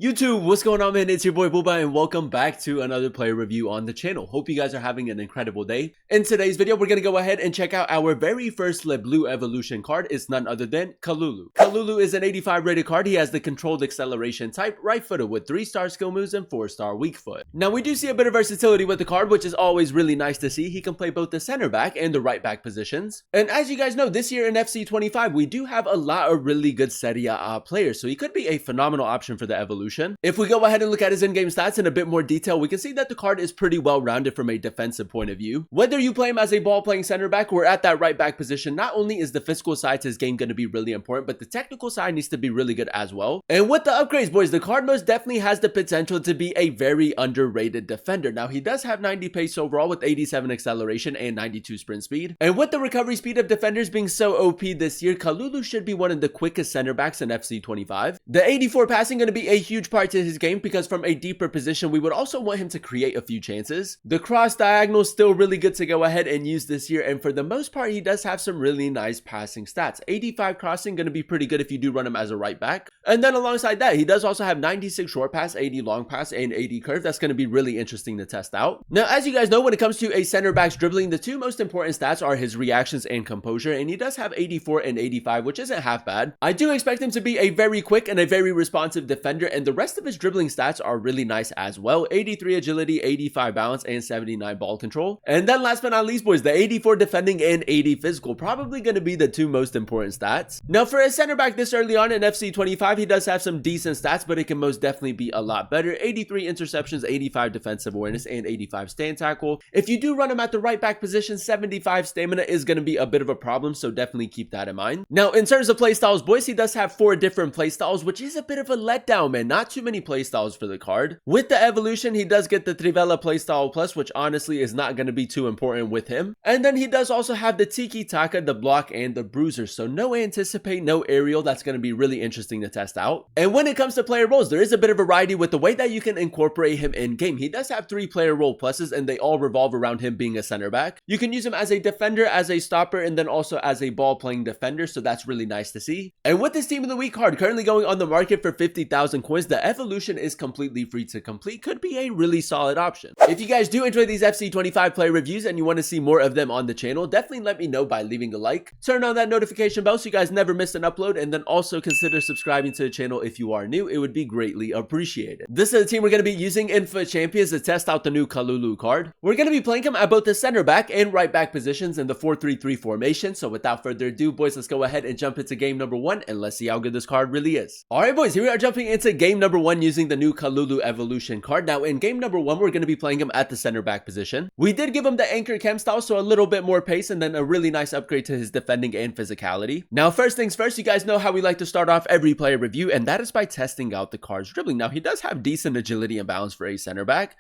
YouTube, what's going on, man? It's your boy Booba and welcome back to another player review on the channel. Hope you guys are having an incredible day. In today's video, we're going to go ahead and check out our very first Les Bleus Evolution card. It's none other than Kalulu. Kalulu is an 85 rated card. He has the controlled acceleration type, right footed with 3-star skill moves and 4-star weak foot. Now we do see a bit of versatility with the card, which is always really nice to see. He can play both the center back and the right back positions. And as you guys know, this year in FC 25, we do have a lot of really good Serie A players, so he could be a phenomenal option for the Evolution. If we go ahead and look at his in-game stats in a bit more detail, we can see that the card is pretty well rounded from a defensive point of view. Whether you play him as a ball playing center back or at that right back position, not only is the physical side to his game going to be really important, but the technical side needs to be really good as well. And with the upgrades, boys, the card most definitely has the potential to be a very underrated defender. Now, he does have 90 pace overall with 87 acceleration and 92 sprint speed. And with the recovery speed of defenders being so OP this year, Kalulu should be one of the quickest center backs in FC 25. The 84 passing going to be a huge part to his game because from a deeper position, we would also want him to create a few chances. The cross diagonal is still really good to go ahead and use this year. And for the most part, he does have some really nice passing stats. 85 crossing going to be pretty good if you do run him as a right back. And then alongside that, he does also have 96 short pass, 80 long pass, and 80 curve. That's going to be really interesting to test out. Now, as you guys know, when it comes to a center back's dribbling, the two most important stats are his reactions and composure. And he does have 84 and 85, which isn't half bad. I do expect him to be a very quick and a very responsive defender. And the rest of his dribbling stats are really nice as well. 83 agility, 85 balance, and 79 ball control. And then last but not least, boys, the 84 defending and 80 physical, probably going to be the two most important stats. Now, for a center back this early on in FC 25, he does have some decent stats, but it can most definitely be a lot better. 83 interceptions, 85 defensive awareness, and 85 stand tackle. If you do run him at the right back position, 75 stamina is going to be a bit of a problem, so definitely keep that in mind. Now, in terms of playstyles, boys, he does have 4 different playstyles, which is a bit of a letdown, man. Not too many playstyles for the card. With the Evolution, he does get the Trivela playstyle plus, which honestly is not going to be too important with him. And then he does also have the Tiki Taka, the block, and the bruiser. So no anticipate, no aerial. That's going to be really interesting to test out. And when it comes to player roles, there is a bit of variety with the way that you can incorporate him in game. He does have 3 player role pluses, and they all revolve around him being a center back. You can use him as a defender, as a stopper, and then also as a ball playing defender. So that's really nice to see. And with this team of the week card currently going on the market for 50,000 coins, the Evolution is completely free to complete. Could be a really solid option. If you guys do enjoy these FC 25 player reviews and you want to see more of them on the channel, definitely let me know by leaving a like. Turn on that notification bell so you guys never miss an upload, and then also consider subscribing to the channel if you are new. It would be greatly appreciated. This is the team we're going to be using in FUT Champions to test out the new Kalulu card. We're going to be playing him at both the center back and right back positions in the 4-3-3 formation. So without further ado, boys, let's go ahead and jump into game number 1 and let's see how good this card really is. Alright, boys, here we are jumping into game number 1 using the new Kalulu Evolution card. Now, in game number 1, we're going to be playing him at the center back position. We did give him the anchor chem style, so a little bit more pace and then a really nice upgrade to his defending and physicality. Now, first things first, you guys know how we like to start off every player review, and that is by testing out the card's dribbling. Now, he does have decent agility and balance for a center back.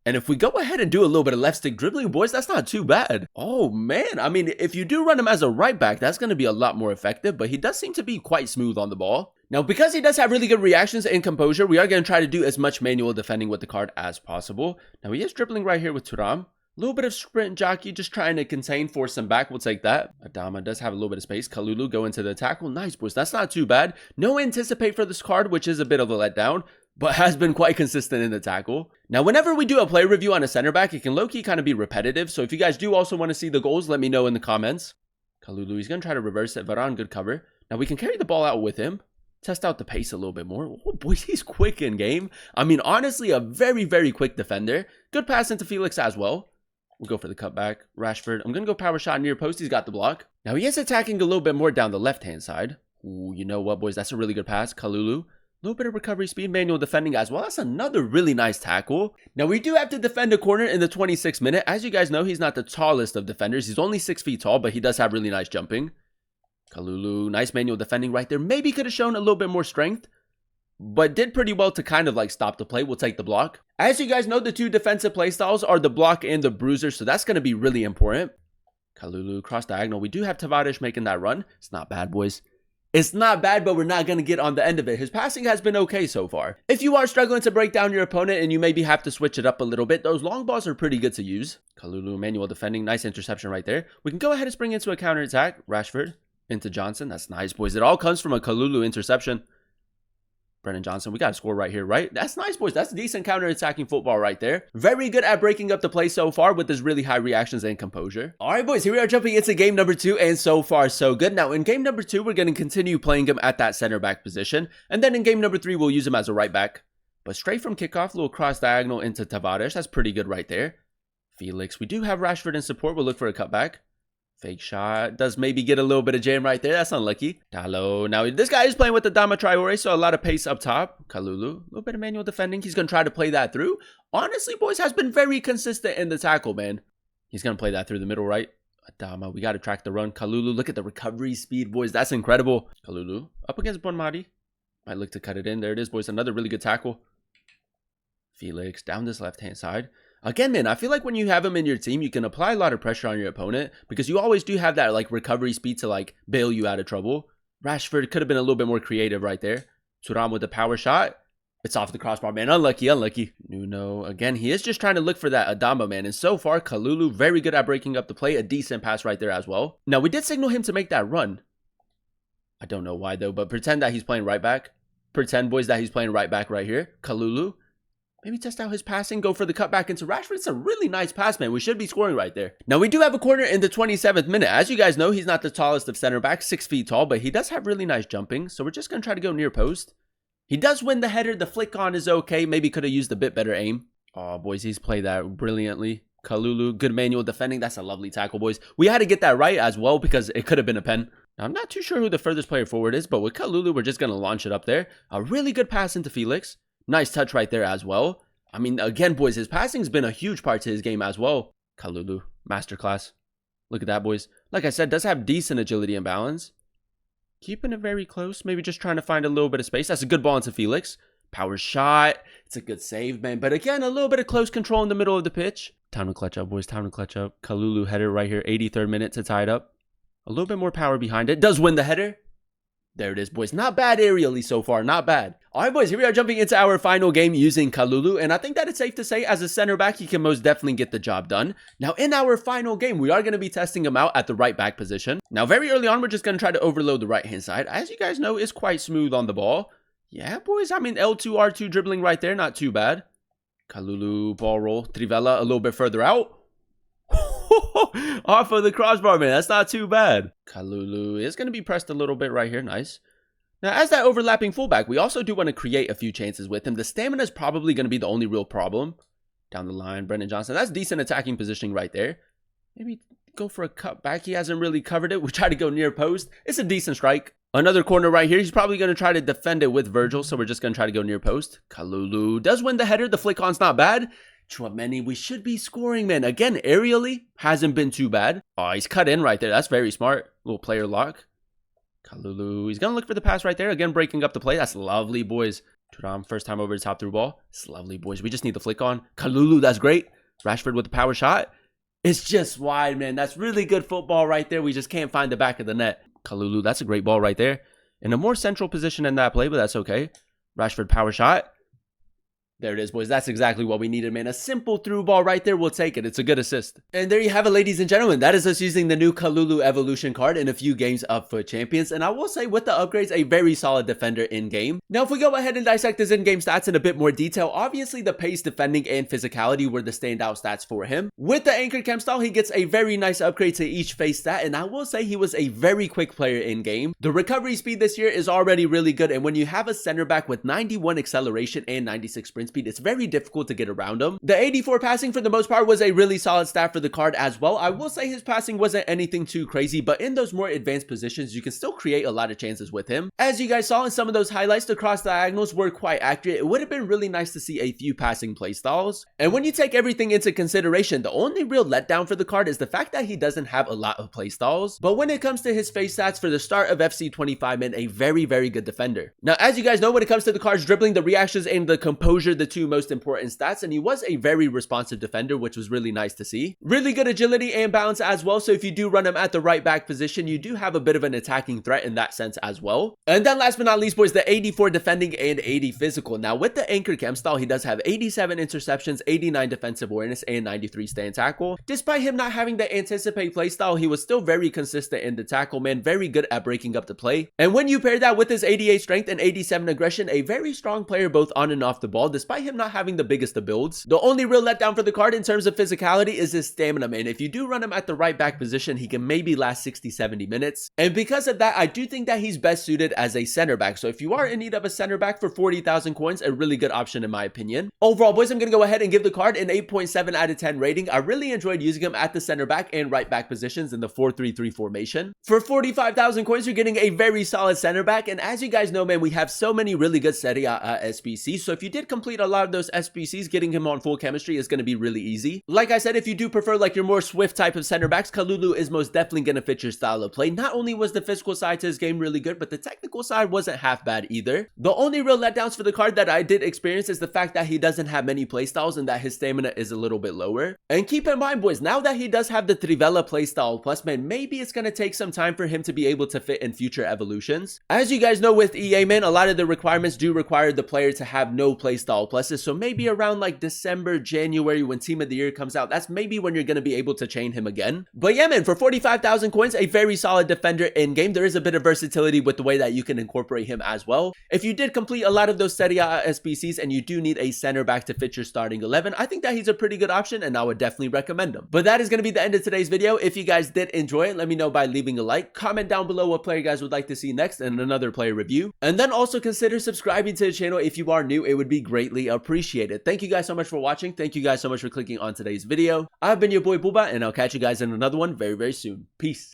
And if we go ahead and do a little bit of left stick dribbling, boys, that's not too bad. Oh, man. I mean, if you do run him as a right back, that's going to be a lot more effective, but he does seem to be quite smooth on the ball. Now, because he does have really good reactions and composure, we are going to try to do as much manual defending with the card as possible. Now, he is dribbling right here with Turam. A little bit of sprint jockey, just trying to contain, force him back. We'll take that. Adama does have a little bit of space. Kalulu go into the tackle. Nice, boys. That's not too bad. No anticipate for this card, which is a bit of a letdown, but has been quite consistent in the tackle. Now, whenever we do a play review on a center back, it can low-key kind of be repetitive. So if you guys do also want to see the goals, let me know in the comments. Kalulu, he's going to try to reverse it. Varane, good cover. Now, we can carry the ball out with him. Test out the pace a little bit more. Oh, boys, he's quick in game. I mean, honestly, a very, very quick defender. Good pass into Felix as well. We'll go for the cutback. Rashford, I'm going to go power shot near post. He's got the block. Now, he is attacking a little bit more down the left-hand side. Ooh, you know what, boys? That's a really good pass. Kalulu. A little bit of recovery speed, manual defending as well. That's another really nice tackle. Now, we do have to defend a corner in the 26th minute. As you guys know, he's not the tallest of defenders. He's only 6 feet tall, but he does have really nice jumping. Kalulu, nice manual defending right there. Maybe could have shown a little bit more strength, but did pretty well to kind of like stop the play. We'll take the block. As you guys know, the two defensive playstyles are the block and the bruiser, so that's going to be really important. Kalulu, cross diagonal. We do have Tavares making that run. It's not bad, boys. It's not bad, but we're not going to get on the end of it. His passing has been okay so far. If you are struggling to break down your opponent and you maybe have to switch it up a little bit, those long balls are pretty good to use. Kalulu, manual defending. Nice interception right there. We can go ahead and spring into a counter attack. Rashford into Johnson. That's nice, boys. It all comes from a Kalulu interception. Brennan Johnson, we got to score right here, right? That's nice, boys. That's decent counter-attacking football right there. Very good at breaking up the play so far with his really high reactions and composure. All right, boys, here we are jumping into game number 2, and so far, so good. Now, in game number 2, we're going to continue playing him at that center back position, and then in game number 3, we'll use him as a right back. But straight from kickoff, little cross diagonal into Tavares. That's pretty good right there. Felix, we do have Rashford in support. We'll look for a cutback. Fake shot. Does maybe get a little bit of jam right there. That's unlucky. Dalo. Now, this guy is playing with the Dama Traore, so a lot of pace up top. Kalulu. A little bit of manual defending. He's going to try to play that through. Honestly, boys, has been very consistent in the tackle, man. He's going to play that through the middle, right? Adama. We got to track the run. Kalulu. Look at the recovery speed, boys. That's incredible. Kalulu. Up against Bonmati. Might look to cut it in. There it is, boys. Another really good tackle. Felix. Down this left-hand side. Again, man, I feel like when you have him in your team, you can apply a lot of pressure on your opponent because you always do have that like recovery speed to like bail you out of trouble. Rashford could have been a little bit more creative right there. Thuram with the power shot. It's off the crossbar, man. Unlucky, unlucky. Nuno, again, he is just trying to look for that Adama, man. And so far, Kalulu, very good at breaking up the play. A decent pass right there as well. Now, we did signal him to make that run. I don't know why, though, but pretend that he's playing right back. Pretend, boys, that he's playing right back right here. Kalulu. Maybe test out his passing, go for the cutback into Rashford. It's a really nice pass, man. We should be scoring right there. Now, we do have a corner in the 27th minute. As you guys know, he's not the tallest of center backs, 6 feet tall, but he does have really nice jumping. So we're just going to try to go near post. He does win the header. The flick on is okay. Maybe could have used a bit better aim. Oh, boys, he's played that brilliantly. Kalulu, good manual defending. That's a lovely tackle, boys. We had to get that right as well because it could have been a pen. Now, I'm not too sure who the furthest player forward is, but with Kalulu, we're just going to launch it up there. A really good pass into Felix. Nice touch right there as well. I mean, again, boys, his passing's been a huge part to his game as well. Kalulu, masterclass. Look at that, boys. Like I said, does have decent agility and balance. Keeping it very close. Maybe just trying to find a little bit of space. That's a good ball into Felix. Power shot. It's a good save, man. But again, a little bit of close control in the middle of the pitch. Time to clutch up, boys. Time to clutch up. Kalulu header right here. 83rd minute to tie it up. A little bit more power behind it. Does win the header. There it is, boys. Not bad aerially so far. Not bad. All right, boys. Here we are jumping into our final game using Kalulu. And I think that it's safe to say as a center back, he can most definitely get the job done. Now, in our final game, we are going to be testing him out at the right back position. Now, very early on, we're just going to try to overload the right-hand side. As you guys know, it's quite smooth on the ball. Yeah, boys. I mean, L2, R2 dribbling right there. Not too bad. Kalulu, ball roll. Trivela a little bit further out. Off of the crossbar, man. That's not too bad. Kalulu is going to be pressed a little bit right here. Nice. Now, as that overlapping fullback, we also do want to create a few chances with him. The stamina is probably going to be the only real problem. Down the line, Brennan Johnson. That's decent attacking positioning right there. Maybe go for a cutback. He hasn't really covered it. We try to go near post. It's a decent strike. Another corner right here. He's probably going to try to defend it with Virgil, so we're just going to try to go near post. Kalulu does win the header. The flick on's not bad. Chouameni, we should be scoring, man. Again, aerially, hasn't been too bad. Oh, he's cut in right there. That's very smart. Little player lock. Kalulu, he's going to look for the pass right there. Again, breaking up the play. That's lovely, boys. Thuram, first time over the top through ball. It's lovely, boys. We just need the flick on. Kalulu, that's great. Rashford with the power shot. It's just wide, man. That's really good football right there. We just can't find the back of the net. Kalulu, that's a great ball right there. In a more central position in that play, but that's okay. Rashford, power shot. There it is, boys. That's exactly what we needed, man. A simple through ball right there. We'll take it. It's a good assist. And there you have it, ladies and gentlemen. That is us using the new Kalulu Evolution card in a few games of FUT Champions. And I will say, with the upgrades, a very solid defender in-game. Now, if we go ahead and dissect his in-game stats in a bit more detail, obviously the pace, defending, and physicality were the standout stats for him. With the anchored chem style, he gets a very nice upgrade to each face stat. And I will say he was a very quick player in-game. The recovery speed this year is already really good. And when you have a center back with 91 acceleration and 96 sprint speed, it's very difficult to get around him. The 84 passing for the most part was a really solid stat for the card as well. I will say his passing wasn't anything too crazy, but in those more advanced positions, you can still create a lot of chances with him. As you guys saw in some of those highlights, the cross diagonals were quite accurate. It would have been really nice to see a few passing playstyles. And when you take everything into consideration, the only real letdown for the card is the fact that he doesn't have a lot of playstyles. But when it comes to his face stats for the start of FC25, man, a very, very good defender. Now, as you guys know, when it comes to the card's dribbling, the reactions, and the composure, the two most important stats, and he was a very responsive defender, which was really nice to see. Really good agility and balance as well, so if you do run him at the right back position, you do have a bit of an attacking threat in that sense as well. And then last but not least, boys, the 84 defending and 80 physical. Now with the anchor cam style, he does have 87 interceptions, 89 defensive awareness, and 93 stand tackle. Despite him not having the anticipate play style, he was still very consistent in the tackle, man, very good at breaking up the play. And when you pair that with his 88 strength and 87 aggression, a very strong player both on and off the ball, despite him not having the biggest of builds. The only real letdown for the card in terms of physicality is his stamina, man. If you do run him at the right back position, he can maybe last 60-70 minutes. And because of that, I do think that he's best suited as a center back. So if you are in need of a center back for 40,000 coins, a really good option in my opinion. Overall, boys, I'm going to go ahead and give the card an 8.7 out of 10 rating. I really enjoyed using him at the center back and right back positions in the 4-3-3 formation. For 45,000 coins, you're getting a very solid center back. And as you guys know, man, we have so many really good Serie A SBCs. So if you did complete a lot of those SBCs, getting him on full chemistry is going to be really easy. Like I said, if you do prefer like your more swift type of center backs, Kalulu is most definitely going to fit your style of play. Not only was the physical side to his game really good, but the technical side wasn't half bad either. The only real letdowns for the card that I did experience is the fact that he doesn't have many playstyles and that his stamina is a little bit lower. And keep in mind, boys, now that he does have the Trivela playstyle plus, man, maybe it's going to take some time for him to be able to fit in future evolutions. As you guys know, with EA, man, a lot of the requirements do require the player to have no playstyle pluses. So maybe around like December, January, when Team of the Year comes out, that's maybe when you're going to be able to chain him again. But yeah, man, for 45,000 coins, a very solid defender in game. There is a bit of versatility with the way that you can incorporate him as well. If you did complete a lot of those Serie A SBCs and you do need a center back to fit your starting 11, I think that he's a pretty good option and I would definitely recommend him. But that is going to be the end of today's video. If you guys did enjoy it, let me know by leaving a like. Comment down below what player you guys would like to see next in another player review. And then also consider subscribing to the channel if you are new. It would be greatly appreciated. Thank you guys so much for watching. Thank you guys so much for clicking on today's video. I've been your boy Booba, and I'll catch you guys in another one very, very soon. Peace.